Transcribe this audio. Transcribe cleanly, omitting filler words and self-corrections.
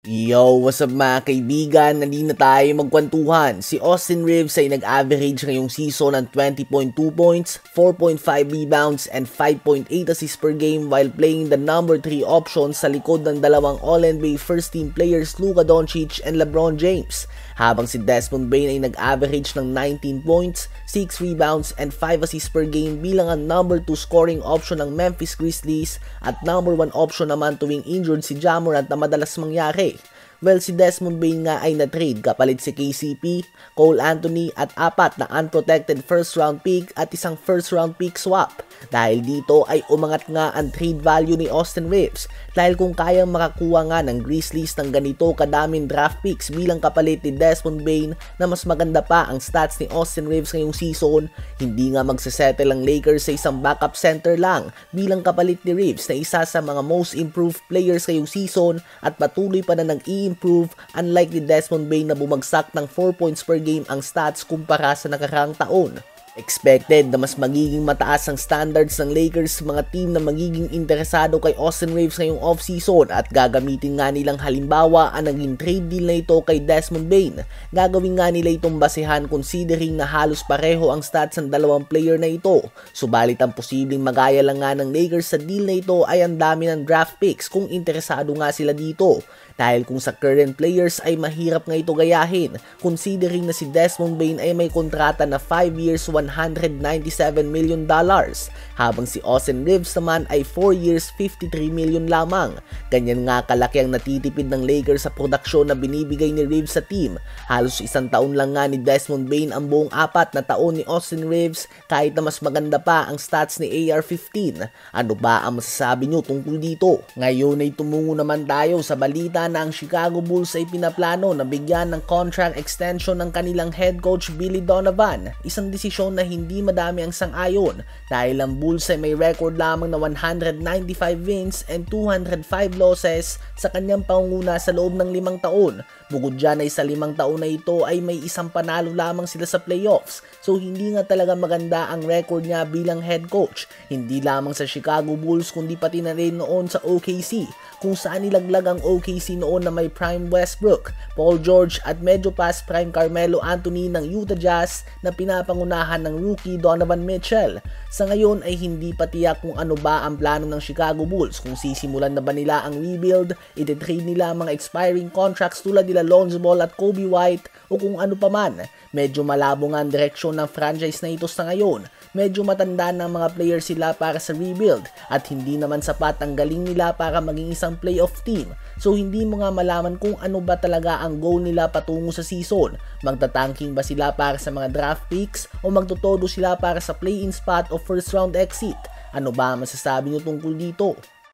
Yo, what's up mga kaibigan? Nandito na tayo magkwentuhan. Si Austin Reaves ay nag-average ngayong season ng 20.2 points, 4.5 rebounds, and 5.8 assists per game while playing the number 3 option sa likod ng dalawang All-NBA first team players Luka Doncic and LeBron James. Habang si Desmond Bane ay nag-average ng 19 points, 6 rebounds, and 5 assists per game bilang ang number 2 scoring option ng Memphis Grizzlies at number 1 option naman tuwing injured si Ja Morant na madalas mangyari. Well, si Desmond Bane nga ay na-trade kapalit si KCP, Cole Anthony at 4 na unprotected first round pick at isang first round pick swap. Dahil dito ay umangat nga ang trade value ni Austin Reaves dahil kung kayang makakuha nga ng Grizzlies ng ganito kadaming draft picks bilang kapalit ni Desmond Bane na mas maganda pa ang stats ni Austin Reaves ngayong season, hindi nga magsasettle ang Lakers sa isang backup center lang bilang kapalit ni Reaves na isa sa mga most improved players ngayong season at patuloy pa na nag-i-improve unlike ni Desmond Bane na bumagsak ng 4 points per game ang stats kumpara sa nakaraang taon. Expected na mas magiging mataas ang standards ng Lakers sa mga team na magiging interesado kay Austin Reaves ngayong off-season at gagamitin nga nilang halimbawa ang naging trade deal na ito kay Desmond Bane. Gagawin nga nila itong basehan considering na halos pareho ang stats ng dalawang player na ito. Subalit ang posibleng magaya lang nga ng Lakers sa deal na ito ay ang dami ng draft picks kung interesado nga sila dito. Dahil kung sa current players ay mahirap nga ito gayahin considering na si Desmond Bane ay may kontrata na 5 years $197 million habang si Austin Reaves naman ay 4 years $53 million lamang. Ganyan nga kalaki ang natitipid ng Lakers sa produksyon na binibigay ni Reaves sa team. Halos isang taon lang nga ni Desmond Bane ang buong 4 na taon ni Austin Reaves kahit na mas maganda pa ang stats ni AR-15. Ano ba ang masasabi nyo tungkol dito? Ngayon ay tumungo naman tayo sa balita na ang Chicago Bulls ay pinaplano na bigyan ng contract extension ng kanilang head coach Billy Donovan. Isang desisyon na hindi madami ang sang-ayon dahil ang Bulls ay may record lamang na 195 wins and 205 losses sa kanyang pangunguna sa loob ng 5 taon. Bukod dyan ay sa 5 taon na ito ay may isang panalo lamang sila sa playoffs. So hindi nga talaga maganda ang record niya bilang head coach. Hindi lamang sa Chicago Bulls kundi pati na rin noon sa OKC kung saan nilaglag ang OKC noon na may prime Westbrook, Paul George at medyo past prime Carmelo Anthony ng Utah Jazz na pinapangunahan ng rookie Donovan Mitchell. Sa ngayon ay hindi pa tiyak kung ano ba ang plano ng Chicago Bulls, kung sisimulan na ba nila ang rebuild, ititrade nila ang mga expiring contracts tulad nila Lonzo Ball at Kobe White o kung ano pa man. Medyo malabo nga ang direksyon ng franchise na ito sa ngayon. Medyo matanda na ang mga players sila para sa rebuild at hindi naman sapat ang galing nila para maging isang playoff team. So hindi mo nga malaman kung ano ba talaga ang goal nila patungo sa season. Magtatanking ba sila para sa mga draft picks o magtotodo sila para sa play-in spot o first round exit? Ano ba masasabi nyo tungkol dito?